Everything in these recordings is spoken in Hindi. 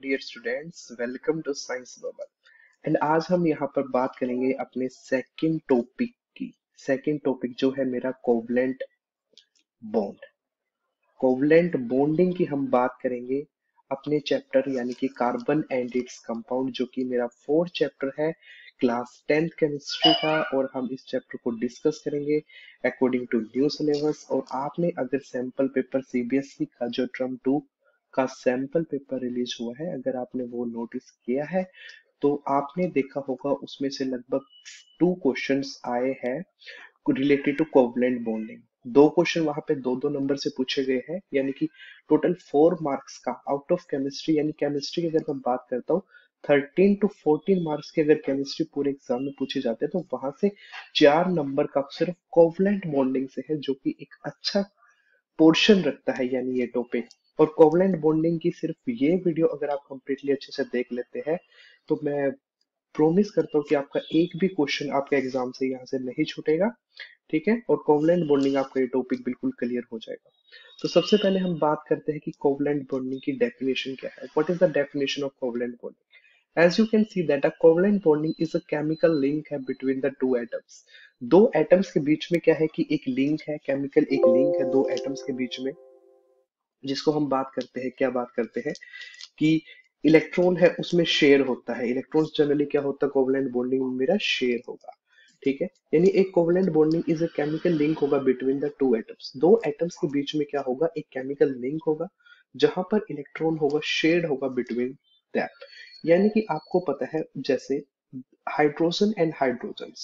Dear students, welcome to science bubble. And आज हम यहाँ पर बात करेंगे अपने सेकंड टॉपिक की। सेकंड टॉपिक जो है मेरा कोवलेंट बॉन्ड। कोवलेंट बॉन्डिंग की हम बात करेंगे अपने चैप्टर यानी कि कार्बन एंड इट्स कंपाउंड, जो कि मेरा फोर्थ चैप्टर है क्लास 10th केमिस्ट्री का। और हम इस चैप्टर को डिस्कस करेंगे अकॉर्डिंग टू न्यू सिलेबस। और आपने अगर सैंपल पेपर सीबीएसई का जो टर्म 2 का सैंपल पेपर रिलीज हुआ है, अगर आपने वो नोटिस किया है तो आपने देखा होगा उसमें से लगभग 2 क्वेश्चंस आए हैं related to covalent bonding. 2 question वहां पे 2-2 नंबर से पूछे गए हैं, यानी कि टोटल 4 मार्क्स का आउट ऑफ केमिस्ट्री। यानी केमिस्ट्री की अगर मैं बात करता हूँ 13 to 14 मार्क्स की अगर केमिस्ट्री पूरे एग्जाम में पूछे जाते हैं, तो वहां से 4 नंबर का सिर्फ कोवलेंट बॉन्डिंग से है, जो कि एक अच्छा पोर्शन रखता है यानी ये टॉपिक। और कोवलेंट बॉन्डिंग की सिर्फ ये वीडियो अगर आप कंप्लीटली अच्छे से देख लेते हैं, तो मैं प्रोमिस करता हूँ कि आपका एक भी क्वेश्चन आपके एग्जाम से यहाँ से नहीं छूटेगा। ठीक है, और कोवलेंट बॉन्डिंग आपका ये टॉपिक बिल्कुल क्लियर हो जाएगा। तो सबसे पहले हम बात करते हैं कि कोवलेंट बॉन्डिंग की डेफिनेशन क्या है। What is the definition of covalent bonding? As you can see that a covalent bonding is a chemical link है between the two atoms। दो एटम्स के बीच में क्या है कि एक लिंक है, केमिकल एक लिंक है दो एटम्स के बीच में, जिसको हम बात करते हैं, क्या बात करते हैं कि इलेक्ट्रॉन है उसमें शेयर होता है। इलेक्ट्रॉन्स जनरली क्या होता है कोवलेंट बॉन्डिंग में मेरा शेयर होगा। ठीक है, यानी एक covalent bonding is a chemical link होगा बिटवीन द टू एटम्स। दो एटम्स के बीच में क्या होगा, एक केमिकल लिंक होगा जहां पर इलेक्ट्रॉन होगा शेयर्ड होगा बिटवीन दैट। यानी कि आपको पता है जैसे हाइड्रोजन एंड हाइड्रोजन्स,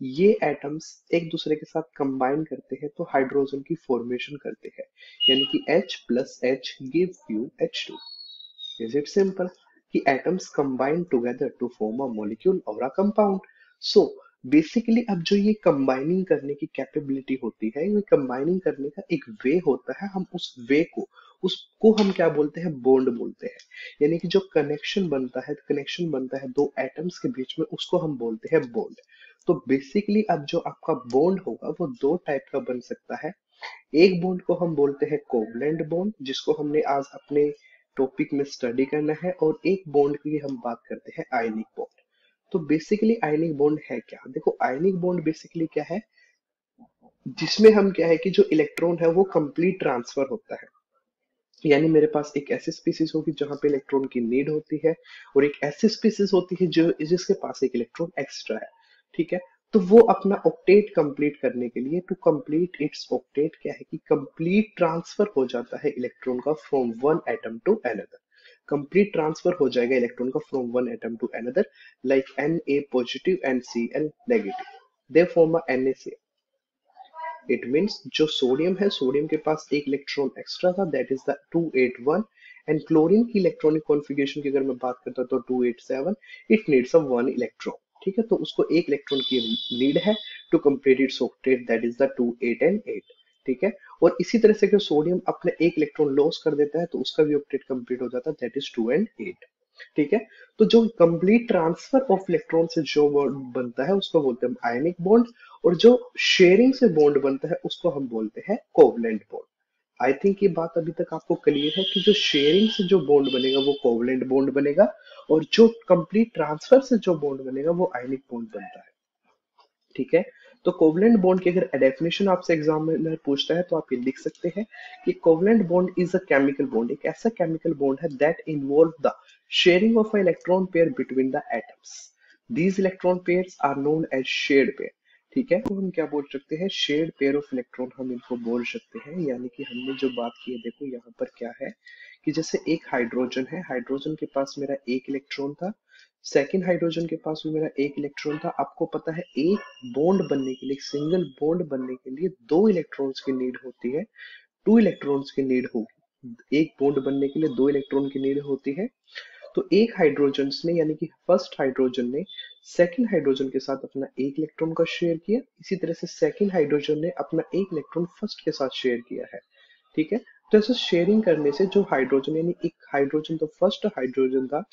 ये एटम्स एक दूसरे के साथ कंबाइन करते हैं तो हाइड्रोजन की फॉर्मेशन करते हैं, यानी कि H plus H give you H2। Is it simple कि atoms combine together to form a molecule or a compound? So basically अब जो ये कंबाइनिंग करने की कैपेबिलिटी होती है, ये कंबाइनिंग करने का एक वे होता है। हम उस वे को उसको हम क्या बोलते हैं, बॉन्ड बोलते हैं। यानी कि जो कनेक्शन बनता है दो एटम्स के बीच में, उसको हम बोलते हैं बॉन्ड। तो बेसिकली अब जो आपका बॉन्ड होगा वो दो टाइप का बन सकता है। एक बॉन्ड को हम बोलते हैं कोवलेंट बॉन्ड, जिसको हमने आज अपने टॉपिक में स्टडी करना है। और एक बॉन्ड की हम बात करते हैं आयनिक बॉन्ड। तो बेसिकली आयनिक बॉन्ड है क्या? देखो आयनिक बॉन्ड बेसिकली क्या है, जिसमें हम क्या है कि जो इलेक्ट्रॉन है वो कंप्लीट ट्रांसफर होता है। यानी मेरे पास एक ऐसी स्पीसीज होगी जहां पे इलेक्ट्रॉन की नीड होती है, और एक ऐसी स्पीसीज होती है जो जिसके पास एक इलेक्ट्रॉन एक्स्ट्रा है। ठीक है, तो वो अपना ऑक्टेट कंप्लीट करने के लिए, टू कंप्लीट इट्स ऑक्टेट, क्या है कि कंप्लीट ट्रांसफर हो जाता है इलेक्ट्रॉन का from one atom to another. Complete transfer हो जाएगा इलेक्ट्रॉन का from one atom to another, like Na positive and Cl negative, they form a NaCl। It means जो सोडियम है, सोडियम के पास एक इलेक्ट्रॉन एक्स्ट्रा था, that is the 281। And chlorine की इलेक्ट्रॉनिक कॉन्फ़िगरेशन की अगर मैं बात करता हूं तो 287। It needs a one electron. ठीक है, तो उसको एक इलेक्ट्रॉन की नीड है to complete its octet, that is the 2 8 and 8। ठीक है, और इसी तरह से अगर सोडियम अपने एक इलेक्ट्रॉन लॉस कर देता है तो उसका भी ऑक्टेट कंप्लीट हो जाता है, दैट इज 2 एंड 8। ठीक है, तो जो कंप्लीट ट्रांसफर ऑफ इलेक्ट्रॉन से जो बॉन्ड बनता है उसको बोलते हैं आयनिक बॉन्ड, और जो शेयरिंग से बॉन्ड बनता है उसको हम बोलते हैं कोवलेंट बॉन्ड। आई थिंक ये बात अभी तक आपको क्लियर है कि जो शेयरिंग से जो बॉन्ड बनेगा वो कोवलेंट बॉन्ड बनेगा, और जो कंप्लीट ट्रांसफर से जो बॉन्ड बनेगा वो आयनिक बॉन्ड बनता है। ठीक है, तो कोवलेंट बॉन्ड की अगर डेफिनेशन आपसे एग्जामिनर पूछता है तो आप ये लिख सकते हैं कि covalent bond is a chemical bond, एक ऐसा केमिकल बॉन्ड है that involve the sharing of a electron pair between the atoms. These electron pairs are known as shared pair. ठीक है, तो हम क्या बोल सकते हैं, शेयर्ड पेयर ऑफ इलेक्ट्रॉन हम इनको बोल सकते हैं। यानी कि हमने जो बात की है, देखो यहाँ पर क्या है कि जैसे एक हाइड्रोजन है, हाइड्रोजन के पास मेरा एक इलेक्ट्रॉन था, सेकंड हाइड्रोजन के पास भी मेरा एक इलेक्ट्रॉन था। आपको पता है एक बॉन्ड बनने के लिए, एक सिंगल बॉन्ड बनने के लिए दो इलेक्ट्रॉन्स की नीड होती है, टू इलेक्ट्रॉन्स की नीड होगी। एक बॉन्ड बनने के लिए दो इलेक्ट्रॉन की नीड होती है। तो एक हाइड्रोजन ने, यानी कि फर्स्ट हाइड्रोजन ने सेकंड हाइड्रोजन के साथ अपना एक इलेक्ट्रॉन का शेयर किया, इसी तरह से सेकंड हाइड्रोजन ने अपना एक इलेक्ट्रॉन फर्स्ट के साथ शेयर किया है। ठीक है, तो ऐसे शेयरिंग करने से जो हाइड्रोजन, यानी एक हाइड्रोजन तो फर्स्ट हाइड्रोजन था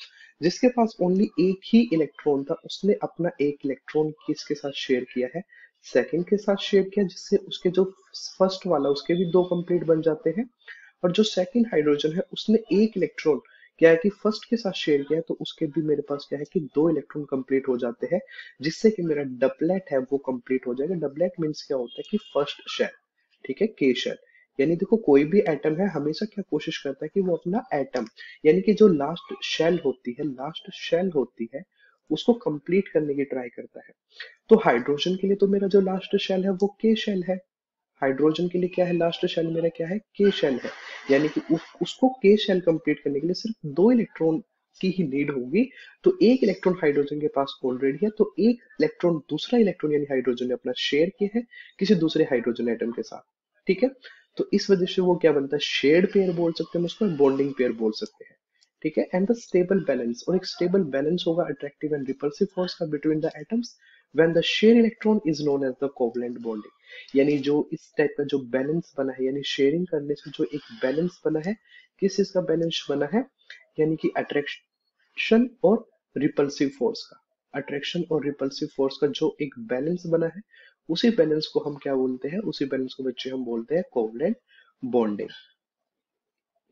जिसके पास ओनली एक ही इलेक्ट्रॉन था, उसने अपना एक इलेक्ट्रॉन किसके साथ शेयर किया है, सेकंड के साथ शेयर किया, जिससे उसके जो फर्स्ट वाला उसके भी दो कंप्लीट बन जाते हैं। और जो सेकंड हाइड्रोजन है उसने एक इलेक्ट्रॉन क्या है कि फर्स्ट के साथ शेयर किया है तो उसके भी मेरे पास क्या है कि दो इलेक्ट्रॉन कंप्लीट हो जाते हैं, जिससे कि मेरा डबलेट है वो कंप्लीट हो जाएगा। डबलेट मीन्स क्या होता है कि फर्स्ट शेल, ठीक है, के शेल। यानी देखो कोई भी एटम है हमेशा क्या कोशिश करता है कि वो अपना एटम, यानी कि जो लास्ट शेल होती है, लास्ट शेल होती है, उसको कंप्लीट करने की ट्राई करता है। तो हाइड्रोजन के लिए तो मेरा जो लास्ट शेल है वो के शेल है। हाइड्रोजन के लिए क्या है, लास्ट शेल मेरा क्या है, के शेल है। यानी कि उसको के शेल कंप्लीट करने के लिए सिर्फ दो इलेक्ट्रॉन की ही नीड होगी। तो एक इलेक्ट्रॉन हाइड्रोजन के पास ऑलरेडी है, तो एक इलेक्ट्रॉन, दूसरा इलेक्ट्रॉन यानी हाइड्रोजन ने अपना शेयर किया है किसी दूसरे हाइड्रोजन एटम के साथ, ठीक है। तो इस वजह से वो क्या बनता है, शेयर्ड पेयर बोल सकते हैं उसको, बॉन्डिंग पेयर बोल सकते हैं, ठीक है। एंड द स्टेबल बैलेंस, और एक स्टेबल बैलेंस होगा अट्रैक्टिव एंड रिपल्सिव फोर्स का between the atoms when the share electron is known as the covalent bonding. यानी जो इस टाइप का जो बैलेंस बना है, यानी शेयरिंग करने से जो एक बैलेंस बना है, किस चीज का बैलेंस बना है, यानी कि अट्रैक्शन और रिपल्सिव फोर्स का, अट्रैक्शन और रिपल्सिव फोर्स का जो एक बैलेंस बना है, उसी बैलेंस को हम क्या बोलते हैं, उसी बैलेंस को बच्चे हम बोलते हैं कोवलेंट बॉन्डिंग,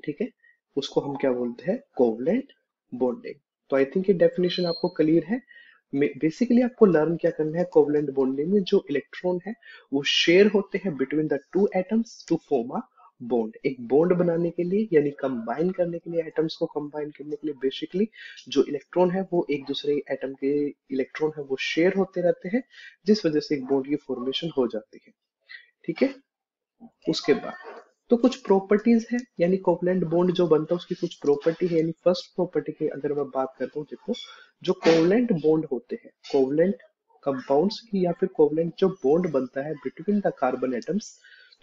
ठीक है। उसको हम क्या बोलते हैं, कोवलेंट बॉन्डिंग। तो आई थिंक ये डेफिनेशन आपको क्लियर है। बेसिकली आपको लर्न क्या करना है, कोवलेंट बॉन्डिंग में जो इलेक्ट्रॉन है वो शेयर होते हैं between the two atoms to form a bond. एक बॉन्ड बनाने के लिए यानी कंबाइन करने के लिए, एटम्स को कंबाइन करने के लिए बेसिकली जो इलेक्ट्रॉन है वो एक दूसरे एटम के इलेक्ट्रॉन है वो शेयर होते रहते हैं, जिस वजह से एक बॉन्ड की फॉर्मेशन हो जाती है, ठीक है। उसके बाद तो कुछ प्रॉपर्टीज है, यानी कोवलेंट बॉन्ड जो बनता है उसकी कुछ प्रॉपर्टी है। यानी फर्स्ट प्रॉपर्टी की अगर मैं बात करता हूँ, देखो जो कोवलेंट बॉन्ड होते हैं, कोवलेंट कंपाउंड्स की या फिर कोवलेंट जो बॉन्ड बनता है बिटवीन द कार्बन एटम्स,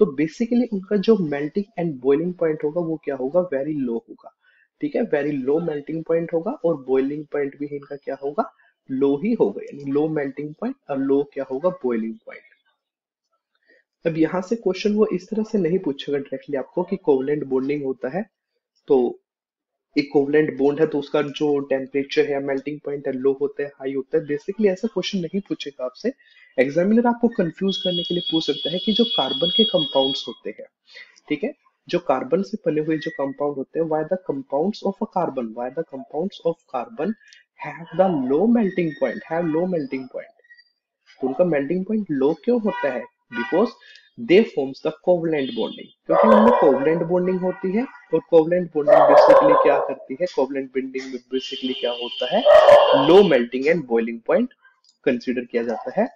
तो बेसिकली उनका जो मेल्टिंग एंड बॉइलिंग पॉइंट होगा वो क्या होगा, वेरी लो होगा, ठीक है। वेरी लो मेल्टिंग पॉइंट होगा और बॉइलिंग पॉइंट भी इनका क्या होगा, लो ही होगा। यानी लो मेल्टिंग पॉइंट और लो क्या होगा, बॉइलिंग पॉइंट। अब यहाँ से क्वेश्चन वो इस तरह से नहीं पूछेगा डायरेक्टली आपको कि कोवलेंट बॉन्डिंग होता है तो एक कोवलेंट बॉन्ड है तो उसका जो टेम्परेचर है, मेल्टिंग पॉइंट है, लो होता है, हाई होता है। बेसिकली ऐसा क्वेश्चन नहीं पूछेगा आपसे। एग्जामिनर आपको कंफ्यूज करने के लिए पूछ सकता है कि जो कार्बन के कंपाउंड्स होते हैं, ठीक है, जो कार्बन से बने हुए जो कंपाउंड होते हैं, why the compounds of a carbon, why the compounds of carbon have the low melting point, have low melting point. तो उनका मेल्टिंग पॉइंट लो क्यों होता है, because they forms the covalent bonding, क्योंकि उनमें कोवलेंट बॉन्डिंग होती है। और कोवलेंट बॉन्डिंग बेसिकली क्या करती है, कोवलेंट बॉन्डिंग में बेसिकली क्या होता है, low melting and boiling point consider किया जाता है।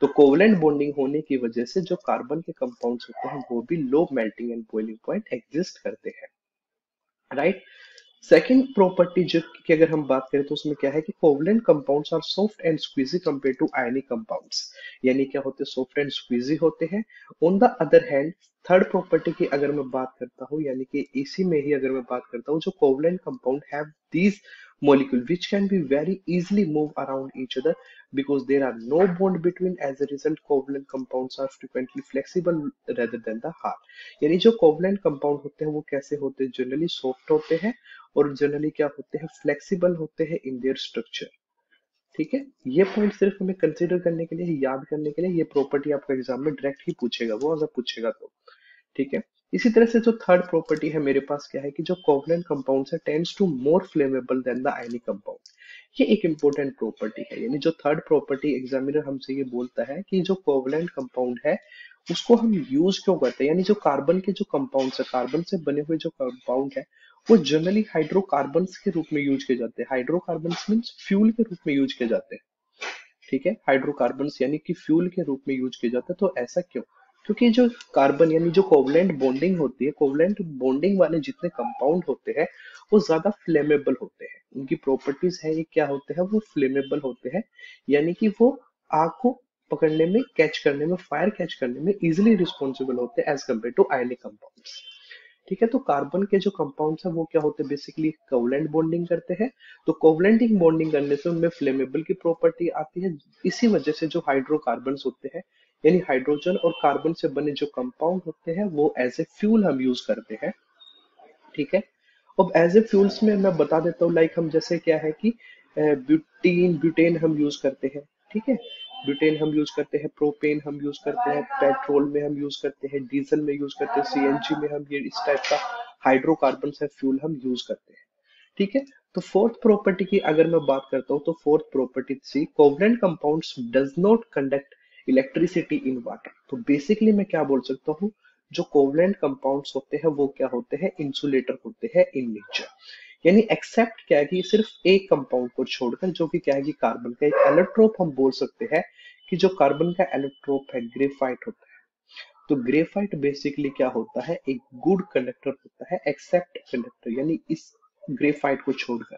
तो कोवलेंट बॉन्डिंग होने की वजह से जो कार्बन के कंपाउंड्स होते हैं वो भी low melting and boiling point exist करते हैं, राइट। सेकेंड प्रॉपर्टी जो की अगर हम बात करें तो उसमें क्या है कि covalent compounds are soft and squeezy compare to ionic compounds. यानी क्या होते हैं, सॉफ्ट एंड स्क्वीजी होते हैं। On the other hand third property की अगर मैं बात करता हूँ, यानी कि इसी में ही अगर मैं बात करता हूँ, जो covalent compound have these molecule which can be very easily move around each other because there are no bond between. As a result covalent compounds are frequently flexible rather than the hard। यानी जो कोवलेंट कंपाउंड होते हैं वो कैसे होते हैं, जनरली सॉफ्ट होते हैं और जनरली क्या होते हैं, फ्लेक्सिबल होते हैं इन देयर स्ट्रक्चर, ठीक है। ये पॉइंट सिर्फ हमें कंसीडर करने के लिए, याद करने के लिए, ये प्रॉपर्टी आपका एग्जाम में डायरेक्ट ही पूछेगा वो, अगर पूछेगा तो, ठीक है। इसी तरह से जो थर्ड प्रॉपर्टी है मेरे पास क्या है कि जो कोवलेंट कंपाउंड है tends to more flammable than the ionic compound. ये एक इंपॉर्टेंट प्रॉपर्टी है। यानी जो थर्ड प्रॉपर्टी एग्जामिनर हमसे ये बोलता है कि जो कोवलेंट कंपाउंड है उसको हम यूज क्यों करते हैं, यानी जो कार्बन के जो कंपाउंड है, कार्बन से बने हुए जो कंपाउंड है वो जनरली हाइड्रोकार्बन्स के रूप में यूज किए जाते हैं। हाइड्रोकार्बन्स मीन्स फ्यूल के रूप में यूज किए जाते हैं, ठीक है। हाइड्रोकार्बन्स यानी कि फ्यूल के रूप में यूज किया जाता है। तो ऐसा क्यों, क्योंकि जो कार्बन यानी जो कोवलेंट बॉन्डिंग होती है, कोवलेंट बॉन्डिंग वाले जितने कंपाउंड होते हैं वो ज्यादा फ्लेमेबल होते हैं। उनकी प्रॉपर्टीज है ये क्या होते हैं, वो फ्लेमेबल होते हैं। यानी कि वो आग को पकड़ने में, कैच करने में, फायर कैच करने में इजिली रिस्पॉन्सिबल होते हैं as compare to ionic compounds, ठीक है। तो कार्बन के जो कंपाउंड्स है वो क्या होते हैं, बेसिकली कोवलेंट बॉन्डिंग करते हैं। तो कोवलेंटिंग बॉन्डिंग करने से उनमें फ्लेमेबल की प्रॉपर्टी आती है। इसी वजह से जो हाइड्रोकार्बन्स होते हैं, यानी हाइड्रोजन और कार्बन से बने जो कंपाउंड होते हैं वो एज ए फ्यूल हम यूज करते हैं, ठीक है। अब एज ए फ्यूल्स में मैं बता देता हूँ, लाइक हम जैसे क्या है कि ब्यूटीन ब्यूटेन हम यूज करते हैं, ठीक है। ब्यूटेन हम यूज करते हैं, प्रोपेन हम यूज करते हैं, पेट्रोल में हम यूज करते हैं, डीजल में यूज करते हैं, सीएनजी में हम ये इस टाइप का हाइड्रोकार्बन है फ्यूल हम यूज करते हैं, ठीक है। तो फोर्थ प्रॉपर्टी की अगर मैं बात करता हूँ तो फोर्थ प्रॉपर्टी थी covalent compounds does not conduct electricity in water. तो बेसिकली मैं क्या बोल सकता हूँ, जो कोवलेंट कंपाउंड्स होते हैं वो क्या होते हैं, इंसुलेटर होते हैं इन नेचर। यानी एक्सेप्ट क्या है कि सिर्फ एक कंपाउंड को छोड़कर, जो कि क्या है कि कार्बन का एक एलोट्रोप, हम बोल सकते हैं कि जो कार्बन का एलोट्रोप है ग्रेफाइट होता है। तो ग्रेफाइट बेसिकली क्या होता है, एक गुड कंडक्टर होता है एक्सेप्ट कंडक्टर, यानी इस ग्रेफाइट को छोड़कर।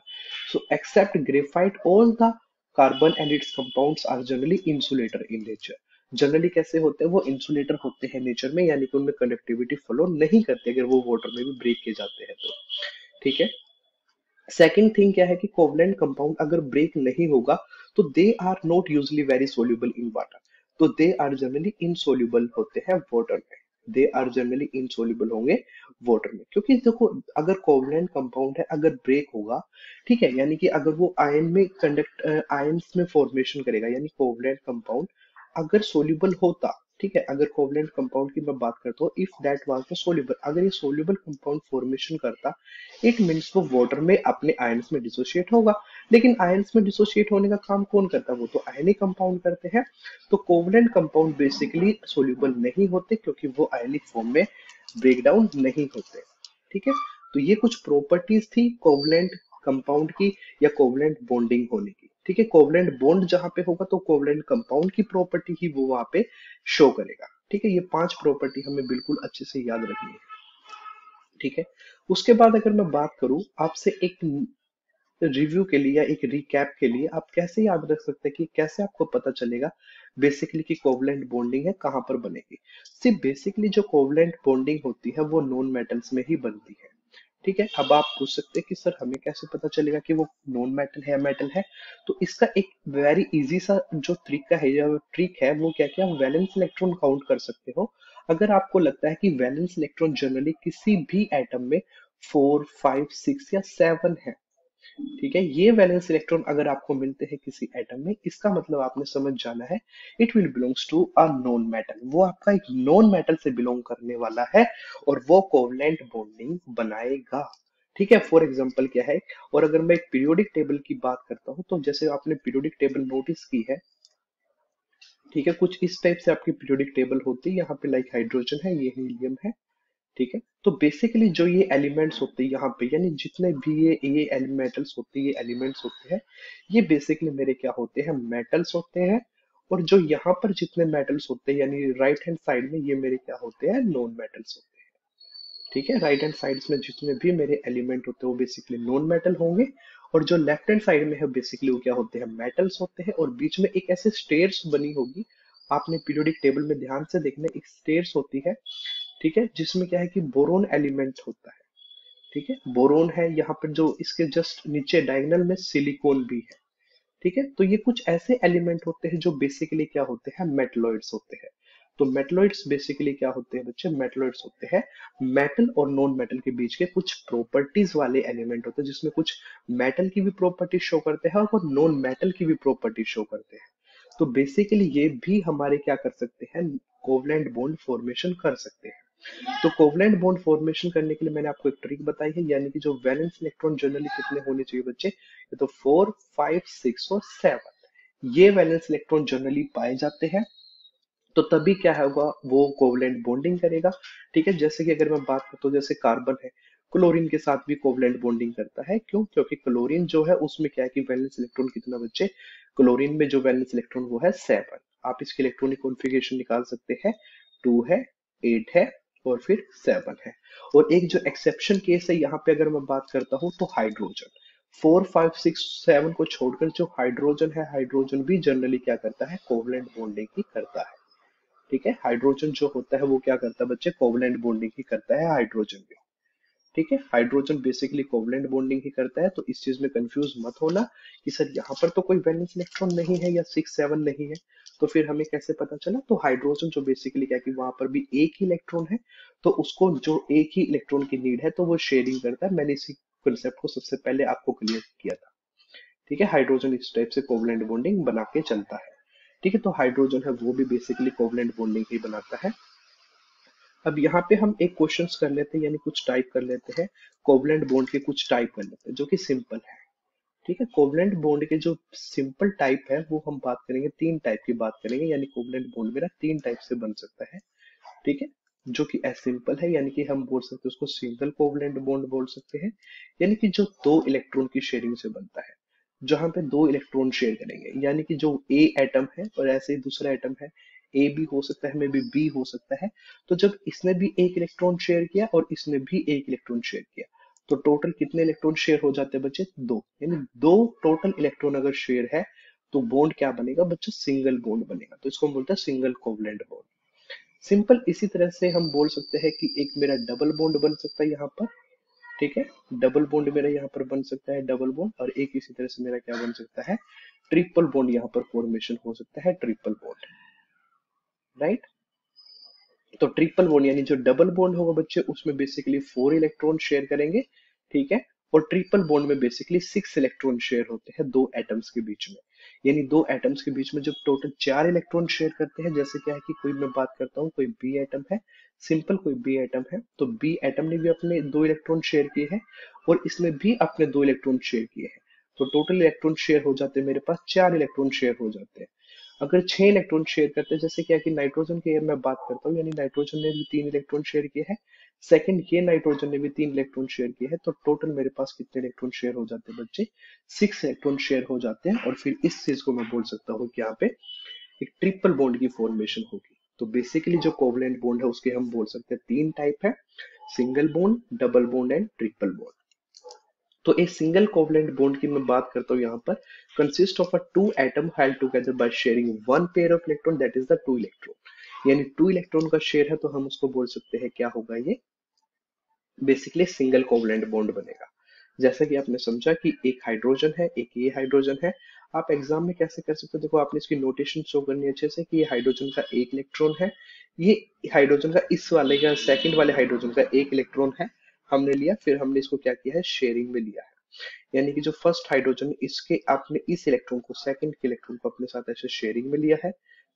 So except graphite all the carbon and its compounds are generally insulator in nature. Generally कैसे होते हैं, वो इंसुलेटर होते हैं नेचर में, यानी कि उनमें कंडक्टिविटी फ्लो नहीं करती अगर वो वाटर में भी ब्रेक किए जाते हैं तो। ठीक है। सेकेंड थिंग क्या है कि कोवलेंट कंपाउंड अगर ब्रेक नहीं होगा तो they are not usually very soluble in water. तो दे आर जनरली इनसोल्यूबल होते हैं वाटर में। दे आर जनरली इनसोल्यूबल होंगे वाटर में, क्योंकि देखो अगर कोवलेंट कंपाउंड है अगर ब्रेक होगा, ठीक है, यानी कि अगर वो आयन में कंडक्ट आयंस में फॉर्मेशन करेगा, यानी कोवलेंट कंपाउंड अगर सोल्यूबल होता, ठीक है, अगर कोवलेंट कंपाउंड की मैं बात करता हूँ, if that was the soluble, अगर ये सोल्यूबल कंपाउंड फॉर्मेशन करता, इट मीन्स वो वाटर में अपने आयंस में डिसोशिएट होगा। लेकिन आयंस में डिसोशिएट होने का काम कौन करता है, वो तो आयनिक कंपाउंड करते हैं। तो कोवलेंट कंपाउंड बेसिकली सोल्यूबल नहीं होते क्योंकि वो आयनिक फॉर्म में ब्रेक डाउन नहीं होते। ठीक है। तो ये कुछ प्रॉपर्टीज थी कोवलेंट कंपाउंड की या कोवलेंट बॉन्डिंग होने की। ठीक है। कोवलेंट बॉन्ड जहां पे होगा तो कोवलेंट कंपाउंड की प्रॉपर्टी ही वो वहां पे शो करेगा। ठीक है। ये 5 प्रॉपर्टी हमें बिल्कुल अच्छे से याद रखनी है। ठीक है। उसके बाद अगर मैं बात करूं आपसे एक रिव्यू के लिए या एक रिकैप के लिए, आप कैसे याद रख सकते हैं कि कैसे आपको पता चलेगा बेसिकली कि कोवलेंट बॉन्डिंग है कहां पर बनेगी। सिर्फ बेसिकली जो कोवलेंट बॉन्डिंग होती है वो नॉन मेटल्स में ही बनती है। ठीक है। अब आप पूछ सकते हैं कि सर हमें कैसे पता चलेगा कि वो नॉन मेटल है या मेटल है। तो इसका एक वेरी इजी सा जो तरीका है या ट्रिक है वो क्या क्या, वैलेंस इलेक्ट्रॉन काउंट कर सकते हो। अगर आपको लगता है कि वैलेंस इलेक्ट्रॉन जनरली किसी भी एटम में 4, 5, 6 या 7 है, ठीक है, ये वैलेंस इलेक्ट्रॉन अगर आपको मिलते हैं किसी एटम में, इसका मतलब आपने समझ जाना है it will belongs to a non metal, वो आपका एक नॉन मेटल से बिलोंग करने वाला है और वो कोवलेंट बॉन्डिंग बनाएगा। ठीक है। फॉर एग्जांपल क्या है, और अगर मैं एक पीरियोडिक टेबल की बात करता हूं तो जैसे आपने पीरियोडिक टेबल नोटिस की है, ठीक है, कुछ इस टाइप से आपकी पीरियोडिक टेबल होती है। यहाँ पे लाइक हाइड्रोजन है, ये हीलियम है। ठीक है। तो बेसिकली जो ये एलिमेंट्स होते हैं यहाँ पे, यानी जितने भी ये मेटल्स होते हैं, ये एलिमेंट्स होते हैं, ये बेसिकली मेरे क्या होते हैं, मेटल्स होते हैं। और जो यहाँ पर जितने मेटल्स होते हैं यानी राइट हैंड साइड में, ये मेरे क्या होते हैं, नॉन मेटल्स होते हैं। ठीक है। राइट हैंड साइड में जितने भी मेरे एलिमेंट होते हैं वो बेसिकली नॉन मेटल होंगे। और जो लेफ्ट हैंड साइड में है बेसिकली वो क्या होते हैं, मेटल्स होते हैं। और बीच में एक ऐसे स्टेयर्स बनी होगी, आपने पीरियोडिक टेबल में ध्यान से देखना, एक स्टेयर्स होती है, ठीक है, जिसमें क्या है कि बोरोन एलिमेंट होता है। ठीक है। बोरोन है यहाँ पर, जो इसके जस्ट नीचे डायगोनल में सिलिकॉन भी है। ठीक है। तो ये कुछ ऐसे एलिमेंट होते हैं जो बेसिकली क्या होते हैं, मेटलॉइड्स होते हैं। तो मेटलॉइड्स बेसिकली क्या होते हैं बच्चे, मेटलॉइड्स होते हैं मेटल और नॉन मेटल के बीच के कुछ प्रॉपर्टीज वाले एलिमेंट होते हैं, जिसमें कुछ मेटल की भी प्रॉपर्टी शो करते हैं और नॉन मेटल की भी प्रॉपर्टी शो करते हैं। तो बेसिकली ये भी हमारे क्या कर सकते हैं, कोवलेंट बॉन्ड फॉर्मेशन कर सकते हैं। तो कोवलेंट बॉन्ड फॉर्मेशन करने के लिए मैंने आपको एक ट्रिक बताई है, यानी कि जो वैलेंस इलेक्ट्रॉन जनरली कितने होने चाहिए बच्चे, ये तो 4, 5, 6 और 7, ये वैलेंस इलेक्ट्रॉन जनरली पाए जाते हैं। तो तभी क्या होगा, वो कोवलेंट बॉन्डिंग करेगा। ठीक है। जैसे कि अगर मैं बात करता हूँ, जैसे कार्बन है, क्लोरीन के साथ भी कोवलेंट बॉन्डिंग करता है। क्यों? क्योंकि क्लोरीन जो है उसमें क्या है कि वैलेंस इलेक्ट्रॉन कितना बच्चे, क्लोरीन में जो वैलेंस इलेक्ट्रॉन वो है 7। आप इसकी इलेक्ट्रॉनिक कॉन्फ़िगरेशन निकाल सकते हैं, 2 है, 8 है और फिर 7 है। और एक जो एक्सेप्शन केस है यहाँ पे अगर मैं बात करता हूँ तो हाइड्रोजन, 4, 5, 6, 7 को छोड़कर जो हाइड्रोजन है, हाइड्रोजन भी जनरली क्या करता है, कोवलेंट बॉन्डिंग ही करता है। ठीक है। हाइड्रोजन जो होता है वो क्या करता है बच्चे, कोवलेंट बॉन्डिंग ही करता है हाइड्रोजन भी। ठीक है। हाइड्रोजन बेसिकली कोवलेंट बॉन्डिंग ही करता है। तो इस चीज में कंफ्यूज मत होना कि सर यहाँ पर तो कोई वैलेंस इलेक्ट्रॉन नहीं है या 6, 7 नहीं है, तो फिर हमें कैसे पता चला। तो हाइड्रोजन जो बेसिकली क्या है कि वहां पर भी एक ही इलेक्ट्रॉन है, तो उसको जो एक ही इलेक्ट्रॉन की नीड है तो वो शेयरिंग करता है। मैंने इसी कंसेप्ट को सबसे पहले आपको क्लियर किया था। ठीक है। हाइड्रोजन इस टाइप से कोवलेंट बॉन्डिंग बना के चलता है। ठीक है। तो हाइड्रोजन है वो भी बेसिकली कोवलेंट बॉन्डिंग ही बनाता है। अब यहाँ पे हम एक क्वेश्चंस कर लेते हैं, यानी कुछ टाइप कर लेते हैं, कोवलेंट बॉन्ड के कुछ टाइप कर लेते हैं जो कि सिंपल है। ठीक है, कोवलेंट बॉन्ड के जो सिंपल टाइप है वो हम बात करेंगे, तीन टाइप की बात करेंगे, यानी कोवलेंट बॉन्ड मेरा तीन टाइप से बन सकता है। ठीक है, जो कि एज सिंपल है, यानी कि हम बोल सकते हैं उसको सिंगल कोवलेंट बॉन्ड बोल सकते हैं, यानी कि जो दो इलेक्ट्रॉन की शेयरिंग से बनता है, जहां पे दो इलेक्ट्रॉन शेयर करेंगे, यानी कि जो ए एटम है और ऐसे ही दूसरा एटम है, ए भी हो सकता है, में भी बी हो सकता है, तो जब इसने भी एक इलेक्ट्रॉन शेयर किया और इसने भी एक इलेक्ट्रॉन शेयर किया, तो टोटल कितने इलेक्ट्रॉन शेयर हो जाते हैं बच्चे? दो, यानी दो टोटल इलेक्ट्रॉन अगर शेयर है तो बॉन्ड क्या बनेगा बच्चे? सिंगल बॉन्ड बनेगा, तो इसको हम बोलते हैं सिंगल कोवलेंट बॉन्ड। सिंपल इसी तरह से हम बोल सकते हैं कि एक मेरा डबल बॉन्ड बन सकता है यहाँ पर। ठीक है, डबल बॉन्ड मेरा यहाँ पर बन सकता है, डबल बॉन्ड, और एक इसी तरह से मेरा क्या बन सकता है? ट्रिपल बॉन्ड यहाँ पर फॉर्मेशन हो सकता है, ट्रिपल बॉन्ड। राइट, तो ट्रिपल बॉन्ड यानी जो डबल बॉन्ड होगा बच्चे उसमें बेसिकली फोर इलेक्ट्रॉन शेयर करेंगे। ठीक है, और ट्रिपल बॉन्ड में बेसिकली सिक्स इलेक्ट्रॉन शेयर होते हैं दो एटम्स के बीच में, यानी दो एटम्स के बीच में जब टोटल चार इलेक्ट्रॉन शेयर करते हैं, जैसे क्या है कि कोई मैं बात करता हूँ, कोई बी एटम है, सिंपल कोई बी एटम है, तो बी एटम ने भी अपने दो इलेक्ट्रॉन शेयर किए हैं और इसने भी अपने दो इलेक्ट्रॉन शेयर किए हैं, तो टोटल इलेक्ट्रॉन शेयर हो जाते हैं मेरे पास चार इलेक्ट्रॉन शेयर हो जाते हैं। अगर छह इलेक्ट्रॉन शेयर करते हैं, जैसे क्या है कि नाइट्रोजन की मैं बात करता हूँ, यानी नाइट्रोजन ने भी तीन इलेक्ट्रॉन शेयर किए हैं, सेकंड ये नाइट्रोजन ने भी तीन इलेक्ट्रॉन शेयर किए हैं, तो टोटल मेरे पास कितने इलेक्ट्रॉन शेयर हो जाते हैं बच्चे? सिक्स इलेक्ट्रॉन शेयर हो जाते हैं, और फिर इस चीज को मैं बोल सकता हूँ कि यहाँ पे एक ट्रिपल बॉन्ड की फॉर्मेशन होगी। तो बेसिकली जो कोवलेंट बॉन्ड है उसके हम बोल सकते हैं तीन टाइप है, single bond, double bond and triple bond. तो एक सिंगल कोवलेंट बॉन्ड की मैं बात करता हूँ यहाँ पर, consist of a two atom held together by sharing one pair of electron, that is the two electron, यानी टू इलेक्ट्रॉन का शेयर है, तो हम उसको बोल सकते हैं क्या होगा ये? बेसिकली सिंगल कोवलेंट बॉन्ड बनेगा। जैसा कि आपने समझा कि एक हाइड्रोजन है, एक ये हाइड्रोजन है, आप एग्जाम में कैसे कर सकते हो? देखो आपने इसकी नोटेशन शो करनी है अच्छे से कि ये हाइड्रोजन का एक इलेक्ट्रॉन है, ये हाइड्रोजन का इस वाले का सेकंड वाले हाइड्रोजन का एक इलेक्ट्रॉन है, हमने लिया, फिर हमने इसको क्या किया है? शेयरिंग में लिया है, यानी कि जो फर्स्ट हाइड्रोजन इसके आपने इस इलेक्ट्रॉन को, सेकंड के इलेक्ट्रॉन को अपने साथ ऐसे शेयरिंग में लिया है।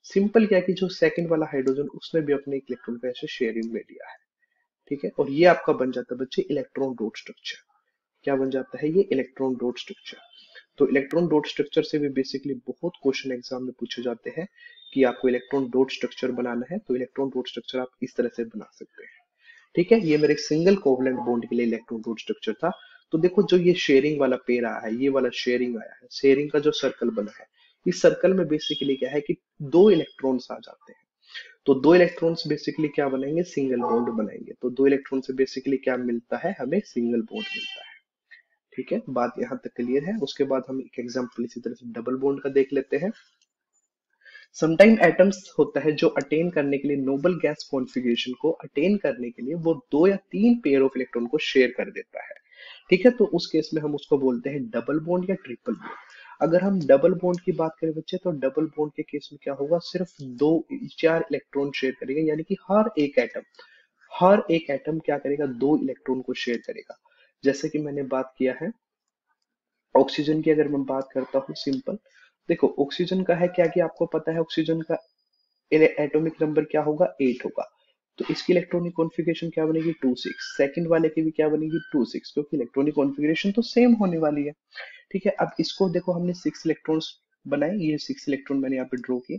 सिंपल क्या है कि जो सेकंड वाला हाइड्रोजन उसने भी अपने एक इलेक्ट्रॉन को ऐसे शेयरिंग में लिया है। ठीक है, और ये आपका बन जाता है बच्चे इलेक्ट्रॉन डॉट स्ट्रक्चर। क्या बन जाता है ये? Electron dot structure. तो इलेक्ट्रॉन डॉट स्ट्रक्चर से भी बेसिकली बहुत क्वेश्चन एग्जाम में पूछे जाते हैं कि आपको इलेक्ट्रॉन डॉट स्ट्रक्चर बनाना है, तो इलेक्ट्रॉन डॉट स्ट्रक्चर आप इस तरह से बना सकते हैं। ठीक है, ये मेरे सिंगल कोवलेंट बॉन्ड के लिए इलेक्ट्रॉन डॉट स्ट्रक्चर था। तो देखो जो ये शेयरिंग वाला पेयर आया है, ये वाला शेयरिंग आया है, शेयरिंग का जो सर्कल बना है, इस सर्कल में बेसिकली क्या है कि दो इलेक्ट्रॉन्स आ जाते हैं, तो दो इलेक्ट्रॉन्स बेसिकली क्या बनाएंगे? सिंगल बॉन्ड बनाएंगे, तो दो इलेक्ट्रॉन से बेसिकली क्या मिलता है? हमें सिंगल बॉन्ड मिलता है। ठीक है, बात यहाँ तक क्लियर है? उसके बाद हम एक एग्जांपल इसी तरह से डबल बॉन्ड का देख लेते हैं। समटाइम एटम्स होता है जो अटेन करने के लिए, नोबल गैस कॉन्फ़िगरेशन को अटेन करने के लिए वो दो या तीन पेयर ऑफ इलेक्ट्रॉन को शेयर कर देता है। ठीक है, तो उस केस में हम उसको बोलते हैं डबल बॉन्ड या ट्रिपल बॉन्ड। अगर हम डबल बॉन्ड की बात करें बच्चे, तो डबल बॉन्ड के केस में क्या होगा? सिर्फ दो, चार इलेक्ट्रॉन शेयर करेंगे, यानी कि हर एक एटम क्या करेगा? दो इलेक्ट्रॉन को शेयर करेगा। जैसे कि मैंने बात किया है ऑक्सीजन की, अगर मैं बात करता हूँ सिंपल, देखो ऑक्सीजन का है क्या कि आपको पता है ऑक्सीजन का एटॉमिक नंबर क्या होगा? 8 होगा, तो इसकी इलेक्ट्रॉनिक कॉन्फ़िगरेशन क्या बनेगी? 2 6। सेकंड वाले की भी क्या बनेगी? 2 6, क्योंकि इलेक्ट्रॉनिक कॉन्फ़िगरेशन तो सेम होने वाली है। ठीक है, अब इसको देखो हमने 6 इलेक्ट्रॉन्स बनाए, ये 6 इलेक्ट्रॉन मैंने यहाँ पे ड्रॉ किए,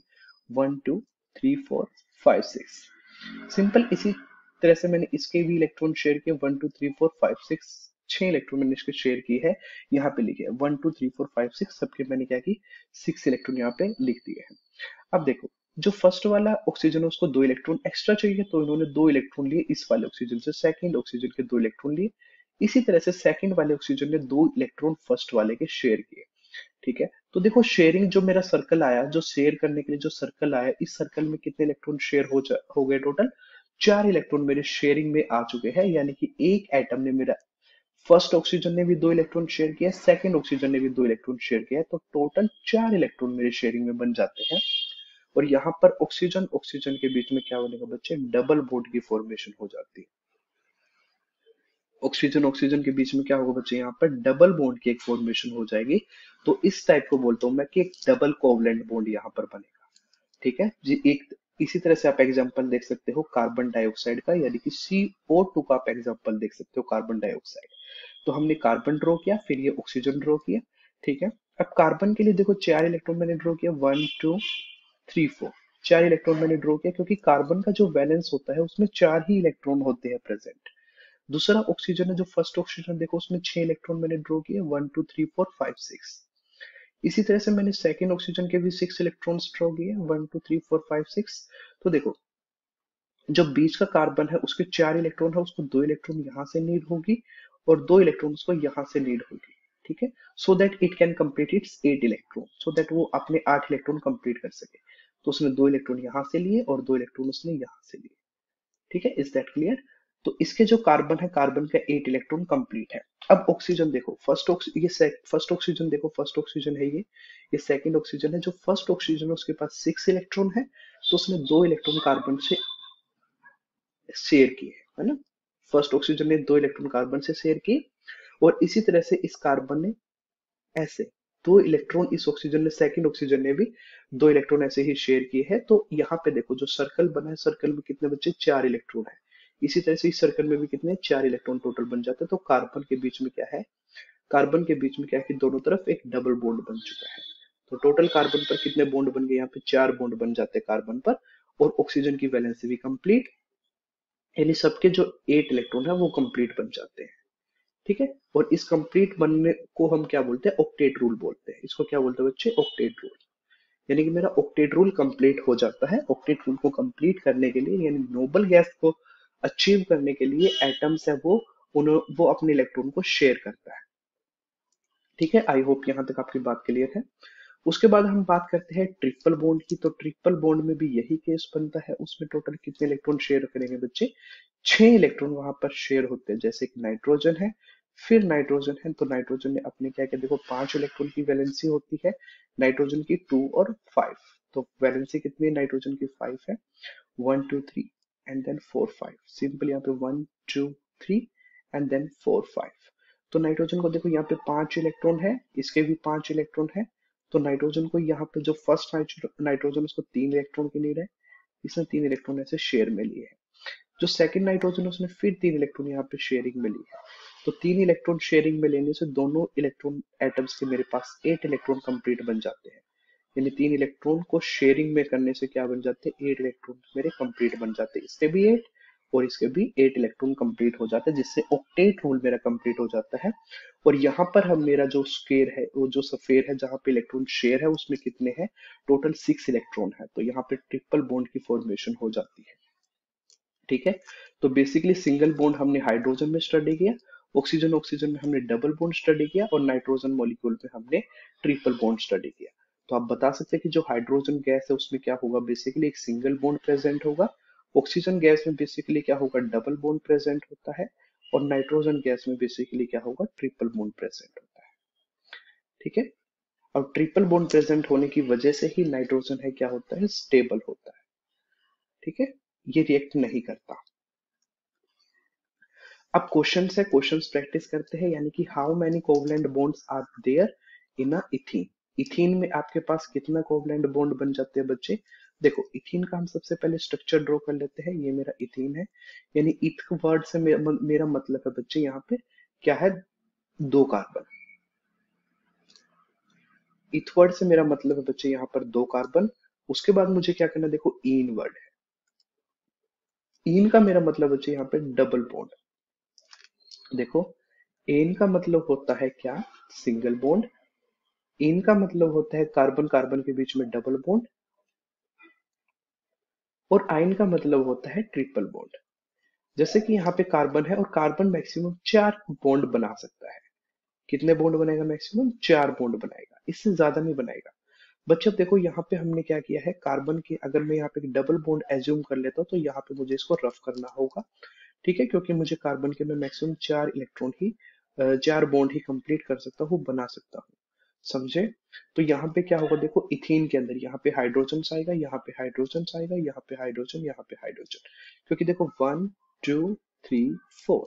1 2 3 4 5 6। सिंपल इसी तरह से मैंने इसके भी इलेक्ट्रॉन शेयर किए, 1 2 3 4 5 6, छह इलेक्ट्रॉन मैंने इसके शेयर की है, यहाँ पे लिखे 1 2 3 4 5 6, सबके मैंने क्या की? 6 इलेक्ट्रॉन यहाँ पे लिख दिए हैं। अब देखो जो फर्स्ट वाला ऑक्सीजन है उसको दो इलेक्ट्रॉन एक्स्ट्रा चाहिए, तो इन्होंने दो इलेक्ट्रॉन लिए इस वाले ऑक्सीजन से, सेकंड ऑक्सीजन के दो इलेक्ट्रॉन लिए। इसी तरह से सेकंड वाले ऑक्सीजन ने दो इलेक्ट्रॉन फर्स्ट वाले के शेयर किए। ठीक है, तो देखो शेयरिंग जो मेरा सर्कल आया, जो शेयर करने के लिए जो सर्कल आया, इस सर्कल में कितने इलेक्ट्रॉन शेयर हो गए? टोटल चार इलेक्ट्रॉन मेरे शेयरिंग में आ चुके हैं, यानी कि एक एटम ने मेरा, फर्स्ट ऑक्सीजन ने भी दो इलेक्ट्रॉन शेयर किया, सेकंड ऑक्सीजन ने भी दो इलेक्ट्रॉन शेयर किया, तो टोटल चार इलेक्ट्रॉन मेरे शेयरिंग में बन जाते हैं। और यहाँ पर ऑक्सीजन ऑक्सीजन के बीच में क्या बनेगा बच्चे? डबल बॉन्ड की फॉर्मेशन हो जाती है। ऑक्सीजन ऑक्सीजन के बीच में क्या होगा बच्चे? यहाँ पर डबल बॉन्ड की एक फॉर्मेशन हो जाएगी, तो इस टाइप को बोलता हूं मैं कि एक डबल कोवलेंट बॉन्ड यहाँ पर बनेगा। ठीक है जी, एक इसी तरह से आप एग्जांपल देख सकते हो कार्बन डाइऑक्साइड का, यानी कि CO2 का आप एग्जांपल देख सकते हो, कार्बन डाइऑक्साइड। तो हमने कार्बन ड्रॉ किया, फिर ये ऑक्सीजन ड्रॉ किया। ठीक है, अब कार्बन के लिए देखो 4 इलेक्ट्रॉन मैंने ड्रॉ किया, 1 2 3 4। 4 इलेक्ट्रॉन मैंने ड्रॉ किया क्योंकि कार्बन का जो वैलेंस होता है उसमें 4 ही इलेक्ट्रॉन होते हैं प्रेजेंट। दूसरा ऑक्सीजन है, जो फर्स्ट ऑक्सीजन देखो उसमें 6 इलेक्ट्रॉन मैंने ड्रॉ किए, 1 2 3 4 5 6। इसी तरह से मैंने सेकेंड ऑक्सीजन के भी 6 इलेक्ट्रॉन्स ड्रॉ किए, 1 2 3 4 5 6। तो देखो जो बीच का कार्बन है उसके 4 इलेक्ट्रॉन है, उसको 2 इलेक्ट्रॉन यहाँ से नीड होगी और 2 इलेक्ट्रॉन उसको यहाँ से नीड होगी। ठीक है, so that it can complete it's 8 electron, so that वो अपने 8 इलेक्ट्रॉन कंप्लीट कर सके। तो उसने 2 इलेक्ट्रॉन यहाँ से लिए और 2 इलेक्ट्रॉन उसने यहाँ से लिए। ठीक है, इज दैट क्लियर? तो इसके जो कार्बन है, कार्बन का 8 इलेक्ट्रॉन कंप्लीट है। अब ऑक्सीजन देखो, फर्स्ट ऑक्सीजन देखो, फर्स्ट ऑक्सीजन है ये सेकंड ऑक्सीजन है। जो फर्स्ट ऑक्सीजन है उसके पास 6 इलेक्ट्रॉन है, तो उसने 2 इलेक्ट्रॉन कार्बन से शेयर किए, है ना। फर्स्ट ऑक्सीजन ने 2 इलेक्ट्रॉन कार्बन से शेयर किए, और इसी तरह से इस कार्बन ने ऐसे 2 इलेक्ट्रॉन, इस ऑक्सीजन ने, सेकंड ऑक्सीजन ने भी 2 इलेक्ट्रॉन ऐसे ही शेयर किए हैं। तो यहाँ पे देखो जो सर्कल बना है, सर्कल में कितने बचे, 4 इलेक्ट्रॉन है। इसी तरह से इस सर्कल में भी कितने, 4 इलेक्ट्रॉन टोटल बन जाते हैं। तो कार्बन के बीच में क्या है, कार्बन के बीच में क्या है कि दोनों तरफ एक डबल बॉन्ड बन चुका है। तो टोटल कार्बन पर कितने बॉन्ड बन गए, यहाँ पे 4 बॉन्ड बन जाते हैं कार्बन पर। और ऑक्सीजन की वैलेंस भी कंप्लीट, यानी सबके जो 8 इलेक्ट्रॉन है वो कंप्लीट बन जाते हैं। ठीक है, और इस कंप्लीट बनने को हम क्या बोलते हैं, ऑक्टेट रूल बोलते हैं। इसको क्या बोलते हैं बच्चे, ऑक्टेट रूल। यानी कि मेरा ऑक्टेट रूल कंप्लीट हो जाता है। ऑक्टेट रूल को कंप्लीट करने के लिए, यानी नोबल गैस को अचीव करने के लिए, एटम्स है वो अपने इलेक्ट्रॉन को शेयर करता है। ठीक है, आई होप यहाँ तक आपकी बात क्लियर है। उसके बाद हम बात करते हैं ट्रिपल बॉन्ड की। तो ट्रिपल बॉन्ड में भी यही केस बनता है। उसमें टोटल कितने इलेक्ट्रॉन शेयर करेंगे बच्चे, 6 इलेक्ट्रॉन वहां पर शेयर होते हैं। जैसे कि नाइट्रोजन है, फिर नाइट्रोजन है, तो नाइट्रोजन ने अपने क्या किया, देखो 5 इलेक्ट्रॉन की वैलेंसी होती है, नाइट्रोजन की 2 और 5। तो वैलेंसी कितनी है नाइट्रोजन की, 5 है। 1 2 3 एंड देन 4 5, सिंपल यहाँ पे 1 2 3 एंड देन 4 5। तो नाइट्रोजन को देखो यहाँ पे 5 इलेक्ट्रॉन है, इसके भी 5 इलेक्ट्रॉन है। तो नाइट्रोजन को यहाँ पे जो फर्स्ट नाइट्रोजन उसको 3 इलेक्ट्रॉन की नीड है, इसने 3 इलेक्ट्रॉन ऐसे शेयर में लिए है। जो सेकंड नाइट्रोजन है उसने फिर 3 इलेक्ट्रॉन यहाँ पे शेयरिंग में ली है। तो 3 इलेक्ट्रॉन शेयरिंग में लेने से दोनों इलेक्ट्रॉन एटम्स के मेरे पास 8 इलेक्ट्रॉन कंप्लीट बन जाते हैं। यानी 3 इलेक्ट्रॉन को शेयरिंग में करने से क्या बन जाते हैं, 8 इलेक्ट्रॉन मेरे कंप्लीट बन जाते हैं। इसके भी 8 और इसके भी 8 इलेक्ट्रॉन कंप्लीट हो जाते हैं, जिससे ऑक्टेट रूल मेरा कंप्लीट हो जाता है। और यहाँ पर हम मेरा जो स्क्वायर है, वो जो सफेयर है जहाँ पे इलेक्ट्रॉन शेयर है, उसमें कितने हैं, टोटल 6 इलेक्ट्रॉन है। तो यहाँ पे ट्रिपल बॉन्ड की फॉर्मेशन हो जाती है। ठीक है, तो बेसिकली सिंगल बॉन्ड हमने हाइड्रोजन में स्टडी किया, ऑक्सीजन ऑक्सीजन में हमने डबल बॉन्ड स्टडी किया, और नाइट्रोजन मॉलिक्यूल में हमने ट्रिपल बॉन्ड स्टडी किया। तो आप बता सकते हैं कि जो हाइड्रोजन गैस है उसमें क्या होगा, बेसिकली एक सिंगल बॉन्ड प्रेजेंट होगा। ऑक्सीजन गैस में बेसिकली क्या होगा, डबल बॉन्ड प्रेजेंट होता है। और नाइट्रोजन गैस में बेसिकली क्या होगा, ट्रिपल बॉन्ड प्रेजेंट होता है। ठीक है, और ट्रिपल बॉन्ड प्रेजेंट होने की वजह से ही नाइट्रोजन है क्या होता है, स्टेबल होता है। ठीक है, ये रिएक्ट नहीं करता। अब क्वेश्चन है, क्वेश्चंस प्रैक्टिस करते हैं। यानी कि how many covalent bonds are there in a ethene. Ethene में आपके पास कितना कोवलेंट बॉन्ड बन जाते हैं बच्चे। देखो इथीन का हम सबसे पहले स्ट्रक्चर ड्रॉ कर लेते हैं। ये मेरा इथीन है, यानी इथ वर्ड से मेरा मतलब है बच्चे यहाँ पे क्या है, 2 कार्बन। इथ वर्ड से मेरा मतलब है बच्चे यहाँ पर 2 कार्बन। उसके बाद मुझे क्या करना है, देखो इन वर्ड है, इन का मेरा मतलब बच्चे यहाँ पे डबल बॉन्ड। देखो एन का मतलब होता है क्या, सिंगल बॉन्ड। इन का मतलब होता है कार्बन कार्बन के बीच में डबल बॉन्ड। और आइन का मतलब होता है ट्रिपल बॉन्ड। जैसे कि यहाँ पे कार्बन है, और कार्बन मैक्सिमम 4 बॉन्ड बना सकता है। कितने बॉन्ड बनाएगा, मैक्सिमम 4 बॉन्ड बनाएगा, इससे ज्यादा नहीं बनाएगा। बच्चे अब देखो यहाँ पे हमने क्या किया है, कार्बन के अगर मैं यहाँ पे डबल बॉन्ड एज्यूम कर लेता हूँ तो यहाँ पे मुझे इसको रफ करना होगा। ठीक है, क्योंकि मुझे कार्बन के में मैक्सिमम 4 इलेक्ट्रॉन ही, 4 बॉन्ड ही कंप्लीट कर सकता हूँ, बना सकता हूँ। समझे। तो यहाँ पे क्या होगा, देखो इथीन के अंदर यहाँ पे हाइड्रोजन आएगा, यहाँ पे हाइड्रोजन आएगा, यहाँ पे हाइड्रोजन, यहाँ पे हाइड्रोजन। क्योंकि देखो 1 2 3 4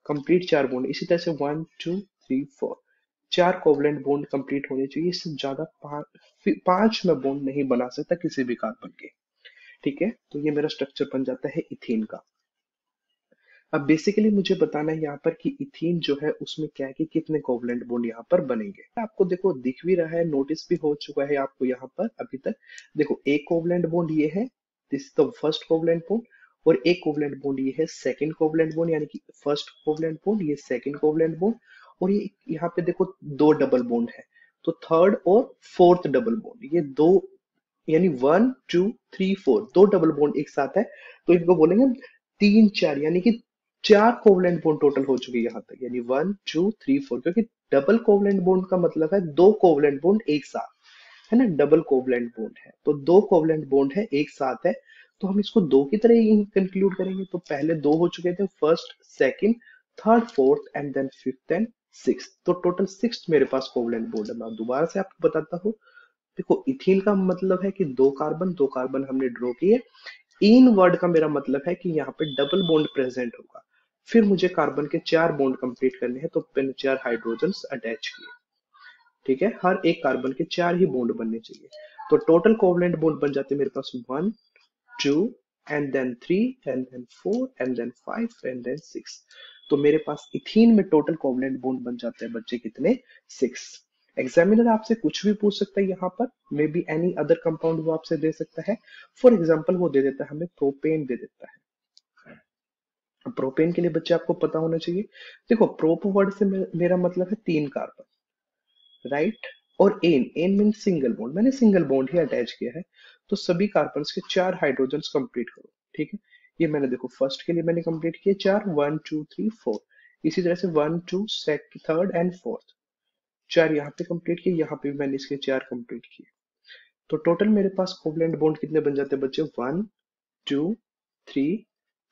कंप्लीट 4 बॉन्ड। इसी तरह से 1 2 3 4 4 कोवलेंट बॉन्ड कंप्लीट होने चाहिए। इससे ज्यादा 5 में बॉन्ड नहीं बना सकता किसी भी कार्बन के। ठीक है, तो ये मेरा स्ट्रक्चर बन जाता है इथीन का। अब बेसिकली मुझे बताना है यहाँ पर कि इथीन जो है उसमें क्या है कि कितने कोवलेंट बॉन्ड यहाँ पर बनेंगे। आपको देखो दिख भी रहा है, नोटिस भी हो चुका है आपको यहाँ पर अभी तक। देखो एक कोवलेंट बॉन्ड ये है, this the first covalent bond, और एक कोवलेंट बॉन्ड ये है सेकंड कोवलेंट बॉन्ड, यानी कि फर्स्ट कोवलेंट बॉन्ड, ये सेकंड कोवलेंट बॉन्ड, और ये यहाँ पे देखो दो डबल बॉन्ड है, तो थर्ड और फोर्थ डबल बॉन्ड, ये दो, यानी 1 2 3 4 दो डबल बॉन्ड एक साथ है, तो इनको बोलेंगे 3 4, यानी कि 4 कोवलेंट बॉन्ड टोटल हो चुके यहाँ तक, यानी 1 2 3 4, क्योंकि डबल कोवलेंट बॉन्ड का मतलब है दो कोवलेंट बॉन्ड एक साथ, है ना, डबल कोवलेंट बॉन्ड है तो दो कोवलेंट बॉन्ड है एक साथ है, तो हम इसको दो की तरह ही कंक्लूड करेंगे। तो पहले दो हो चुके थे, first second third fourth and then fifth and six, तो टोटल सिक्स मेरे पास कोवलेंट बॉन्ड है। मैं दोबारा से आपको बताता हूँ। देखो इथीन का मतलब है कि दो कार्बन हमने ड्रॉ किए। इन वर्ड का मेरा मतलब है कि यहाँ पे डबल बॉन्ड प्रेजेंट होगा। फिर मुझे कार्बन के 4 बॉन्ड कंप्लीट करने हैं, तो मैंने 4 हाइड्रोजन्स अटैच किए। ठीक है, हर एक कार्बन के 4 ही बॉन्ड बनने चाहिए। तो टोटल कोवलेंट बॉन्ड बन जाते हैं मेरे पास 1 2 and then 3 and then 4 and then 5 and then 6। तो मेरे पास इथीन में टोटल कोवलेंट बॉन्ड बन जाते हैं बच्चे कितने, 6। एग्जामिनर आपसे कुछ भी पूछ सकता है यहाँ पर, may be any other compound वो आपसे दे सकता है। फॉर एग्जाम्पल वो दे देता है हमें प्रोपेन दे देता है। प्रोपेन के लिए बच्चे आपको पता होना चाहिए। देखो प्रोप वर्ड से मेरा मतलब है 3 कार्बन, राइट, और an an mean single bond, मैंने सिंगल बॉन्ड ही अटैच किया है। तो सभी कार्बन के 4 हाइड्रोजन कंप्लीट करो। ठीक है, ये मैंने देखो फर्स्ट के लिए मैंने कंप्लीट किए 4, 1 2 3 4। इसी तरह से 1 2 थर्ड एंड फोर्थ, 4 यहाँ पे कंप्लीट किए, यहाँ पे भी मैंने इसके 4 कंप्लीट किए। तो टोटल मेरे पास कोवलेंट बॉन्ड कितने बन जाते हैं बच्चे, 1 2 3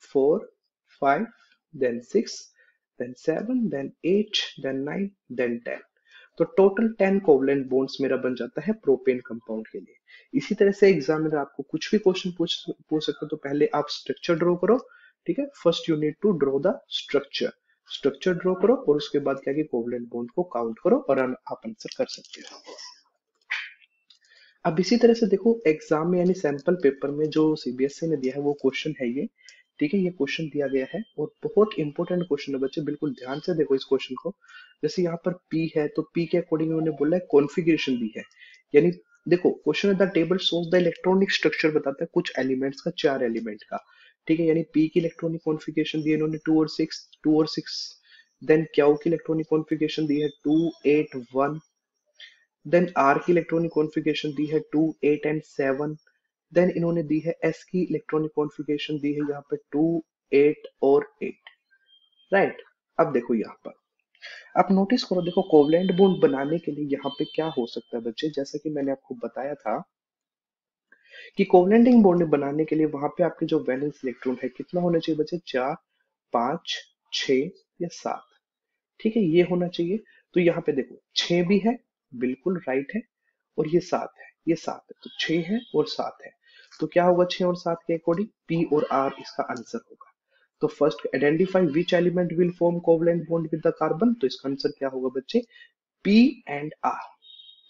4 5, then 6, then 7, then 8, then 9, then 10। तो टोटल 10 कोवलेंट बॉन्ड्स मेरा बन जाता है प्रोपेन कंपाउंड के लिए। इसी तरह से एग्जामिनर आपको कुछ भी क्वेश्चन पूछ सकते हो, तो पहले आप स्ट्रक्चर ड्रॉ करो। ठीक है, first you need to draw the structure, structure draw करो और उसके बाद क्या कि कोवलेंट बॉन्ड को काउंट करो और आप आंसर कर सकते हो। अब इसी तरह से देखो एग्जाम में यानी सैंपल पेपर में जो सीबीएसई ने दिया है वो क्वेश्चन है ये। ठीक है, ये क्वेश्चन दिया गया है और बहुत इंपॉर्टेंट क्वेश्चन है बच्चे, बिल्कुल ध्यान से देखो इस क्वेश्चन को। जैसे यहाँ पर पी है, तो पी के अकॉर्डिंग उन्होंने बोला है कॉन्फ़िगरेशन दी है, यानी देखो question the table shows the electronic structure, बताता है कुछ एलिमेंट्स का, 4 एलिमेंट का। ठीक है, यानी पी की इलेक्ट्रॉनिक कॉन्फ़िगरेशन दी है इन्होंने 2 और 6। देन क्यू की इलेक्ट्रॉनिक कॉन्फ़िगरेशन दी है 2 8 1। देन आर की इलेक्ट्रॉनिक कॉन्फ़िगरेशन दी है 2 8 एंड 7। देन इन्होंने दी है एस की इलेक्ट्रॉनिक कॉन्फ़िगरेशन दी है यहाँ पे 2 8 और 8, राइट। अब देखो यहाँ पर आप नोटिस करो, देखो कोवलेंट बॉन्ड बनाने के लिए यहाँ पे क्या हो सकता है बच्चे, जैसा कि मैंने आपको बताया था कि कोवलेंटिंग बॉन्ड बनाने के लिए वहां पे आपके जो वैलेंस इलेक्ट्रॉन है कितना होना चाहिए बच्चे, 4 5 6 या 7। ठीक है, ये होना चाहिए। तो यहाँ पे देखो 6 भी है, बिल्कुल राइट है, और ये 7 है, ये 7 है, तो 6 है और 7 है। तो क्या होगा 6 और 7 के अकॉर्डिंग, पी और आर इसका आंसर होगा। तो first identify which element will form covalent bond with the carbon, तो इसका आंसर क्या होगा बच्चे, पी एंड आर।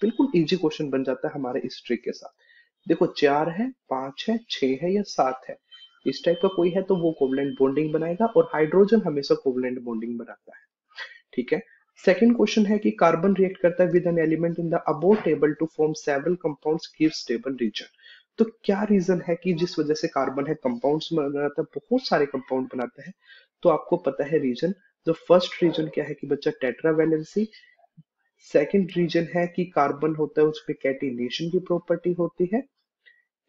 बिल्कुल इजी क्वेश्चन बन जाता है हमारे इस ट्रिक के साथ। देखो 4 है, 5 है, 6 है या 7 है, इस टाइप का कोई है तो वो कोवलेंट बॉन्डिंग बनाएगा, और हाइड्रोजन हमेशा कोवलेंट बॉन्डिंग बनाता है। ठीक है, सेकंड क्वेश्चन है कि कार्बन रिएक्ट करता है with an element in the above table to form several compounds give stable reason. तो क्या रीजन है कि जिस वजह से कार्बन है कंपाउंड्स बनाता है, बहुत सारे कंपाउंड बनाता है। तो आपको पता है रीजन, जो फर्स्ट रीजन क्या है कि बच्चा टेट्रा वैलेंसी। सेकंड रीजन है कि कार्बन होता है उसमें कैटिनेशन की प्रॉपर्टी होती है,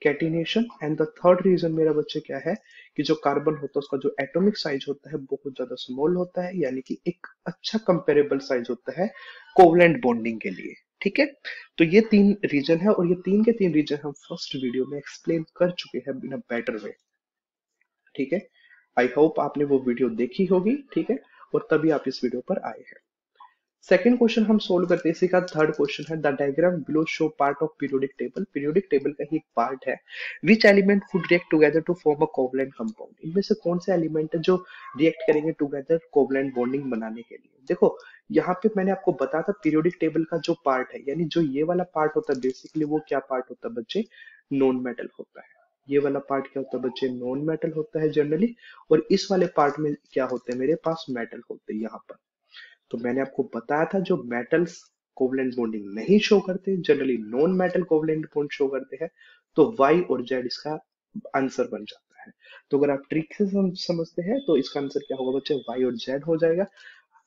catenation. And the third reason मेरा बच्चे क्या है कि जो कार्बन होता है उसका जो एटॉमिक साइज होता है बहुत ज्यादा स्मॉल होता है, यानी कि एक अच्छा कंपेरेबल साइज होता है कोवलेंट बॉन्डिंग के लिए। ठीक है, तो ये 3 रीजन है, और ये 3 के 3 रीजन हम फर्स्ट वीडियो में एक्सप्लेन कर चुके हैं इन अ बेटर वे। ठीक है, आई होप आपने वो वीडियो देखी होगी। ठीक है, और तभी आप इस वीडियो पर आए हैं। सेकंड क्वेश्चन हम सोल्व करते हैं, इसी का थर्ड क्वेश्चन है the diagram below show part of periodic table. Periodic table का ही एक पार्ट है, which element would react together to form a covalent compound. इनमें से कौन से एलिमेंट है जो रिएक्ट करेंगे टुगेदर कोवलेंट बॉन्डिंग बनाने के लिए। देखो यहाँ पे मैंने आपको बताया था पीरियोडिक टेबल का जो पार्ट है, यानी जो ये वाला पार्ट होता है बेसिकली वो क्या पार्ट होता है बच्चे, नॉन मेटल होता है। ये वाला पार्ट क्या होता है बच्चे, नॉन मेटल होता है जनरली, और इस वाले पार्ट में क्या होते हैं मेरे पास, मेटल होते हैं यहाँ पर। तो मैंने आपको बताया था जो मेटल्स कोवलेंट बॉन्डिंग नहीं शो करते, generally non metal covalent bond show करते हैं, तो वाई और जेड इसका आंसर बन जाता है। तो अगर आप ट्रिक से समझते हैं तो इसका आंसर क्या होगा बच्चे, वाई और जेड हो जाएगा।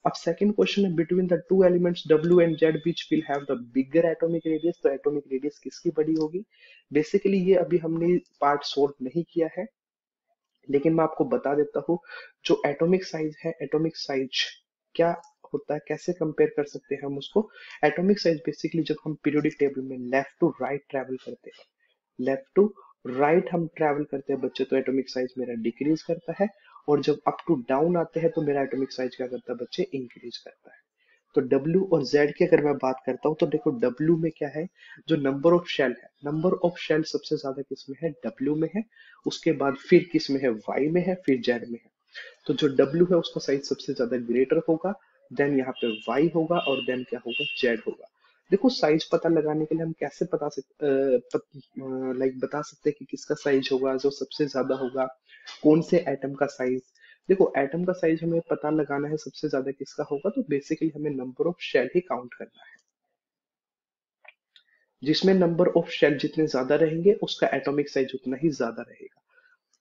अब सेकंड क्वेश्चन है, between the two elements W and Z which will have the bigger atomic radius, तो एटॉमिक रेडियस किसकी बड़ी होगी। बेसिकली ये अभी हमने पार्ट सोल्व नहीं किया है, लेकिन मैं आपको बता देता हूँ, जो एटॉमिक साइज है, एटॉमिक साइज क्या होता है, कैसे कंपेयर कर सकते हैं हम उसको। एटॉमिक साइज बेसिकली जब हम पीरियोडिक टेबल में लेफ्ट टू राइट ट्रेवल करते हैं, लेफ्ट टू राइट हम ट्रेवल करते हैं बच्चे, तो एटॉमिक साइज मेरा डिक्रीज करता है, और जब अप टू डाउन आते हैं तो मेरा एटॉमिक साइज क्या करता है बच्चे, इंक्रीज करता है। तो W और Z की अगर मैं बात करता हूँ तो देखो W में क्या है, जो नंबर ऑफ शेल है, नंबर ऑफ शेल सबसे ज्यादा किस में है, W में है। उसके बाद फिर किस में है, Y में है, फिर Z में है। तो जो W है उसका साइज सबसे ज्यादा ग्रेटर होगा, देन यहाँ पे Y होगा, और देन क्या होगा, Z होगा। देखो साइज पता लगाने के लिए हम कैसे बता सकते, लाइक बता सकते हैं कि किसका साइज होगा जो सबसे ज्यादा होगा, कौन से एटम का साइज। देखो एटम का साइज हमें पता लगाना है सबसे ज्यादा किसका होगा, तो बेसिकली हमें नंबर ऑफ शेल ही काउंट करना है। जिसमें नंबर ऑफ शेल जितने ज्यादा रहेंगे उसका एटॉमिक साइज उतना ही ज्यादा रहेगा।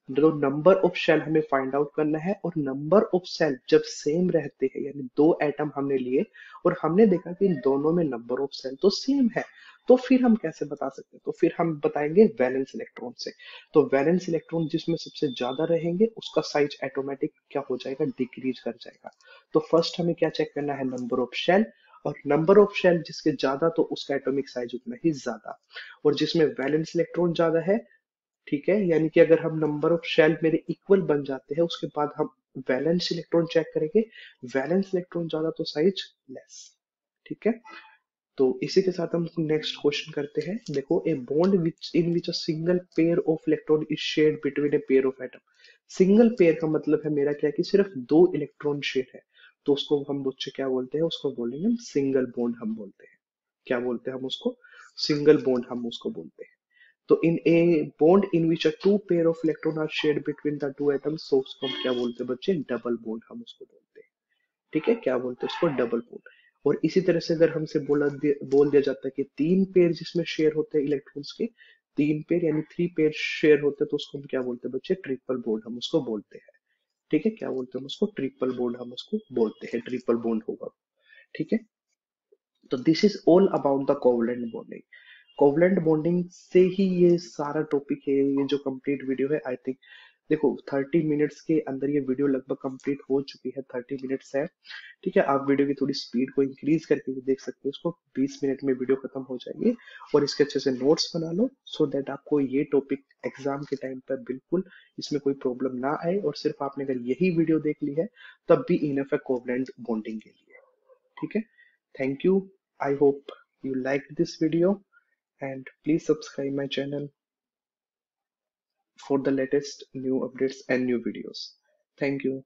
तो नंबर ऑफ शेल हमें फाइंड आउट करना है, और नंबर ऑफ शेल जब सेम रहते हैं, यानी दो एटम हमने लिए और हमने देखा कि इन दोनों में नंबर ऑफ शेल तो सेम है, तो फिर हम कैसे बता सकते हैं, तो फिर हम बताएंगे वैलेंस इलेक्ट्रॉन से। तो वैलेंस इलेक्ट्रॉन जिसमें सबसे ज्यादा रहेंगे उसका साइज ऑटोमेटिक क्या हो जाएगा, डिक्रीज कर जाएगा। तो फर्स्ट हमें क्या चेक करना है, नंबर ऑफ शेल, और नंबर ऑफ शेल जिसके ज्यादा तो उसका एटॉमिक साइज उतना ही ज्यादा, और जिसमें वैलेंस इलेक्ट्रॉन ज्यादा है, ठीक है, यानी कि अगर हम नंबर ऑफ शेल मेरे इक्वल बन जाते हैं उसके बाद हम वैलेंस इलेक्ट्रॉन चेक करेंगे, वैलेंस इलेक्ट्रॉन ज्यादा तो साइज लेस। ठीक है, तो इसी के साथ हम नेक्स्ट क्वेश्चन करते हैं। देखो, a bond which in which a single pair of electron is shared between a pair of atom. Single pair का मतलब है मेरा क्या, कि सिर्फ दो इलेक्ट्रॉन शेयर है, तो उसको हम बच्चे क्या बोलते हैं, उसको बोलेंगे हम सिंगल बॉन्ड हम बोलते हैं। क्या बोलते हैं हम उसको, सिंगल बॉन्ड हम उसको बोलते हैं। तो in a bond in which a two pair of electron are shared between the two atoms, तो उसको हम क्या बोलते हैं बच्चे, डबल बॉन्ड हम उसको बोलते हैं। ठीक है, क्या बोलते हैं उसको, डबल बॉन्ड। और इसी तरह से अगर हमसे बोल दिया जाता है कि तीन पेयर जिसमें शेयर होते हैं इलेक्ट्रॉन्स के, तीन पेयर यानी थ्री पेयर शेयर होते हैं, तो उसको हम क्या बोलते हैं बच्चे, ट्रिपल बॉन्ड हम उसको बोलते हैं। ठीक है, क्या बोलते हैं हम उसको, ट्रिपल बॉन्ड हम उसको बोलते हैं, ट्रिपल बॉन्ड होगा। ठीक है, तो this is all about the covalent bonding. Covalent bonding से ही ये सारा टॉपिक है, ये जो कंप्लीट वीडियो है, आई थिंक देखो 30 मिनट्स के अंदर ये वीडियो लगभग कंप्लीट हो चुकी है, 30 मिनट्स है। ठीक है, आप वीडियो की थोड़ी स्पीड को इंक्रीज करके भी देख सकते हो, उसको 20 मिनट में वीडियो खत्म हो जाएगी। और इसके अच्छे से नोट्स बना लो, सो दैट आपको ये टॉपिक एग्जाम के टाइम पर बिल्कुल इसमें कोई प्रॉब्लम ना आए, और सिर्फ आपने अगर यही वीडियो देख ली है तब भी इनफ है कोवलेंट बॉन्डिंग के लिए। ठीक है, thank you. I hope you liked this video, and please subscribe my channel for the latest new updates and new videos. Thank you.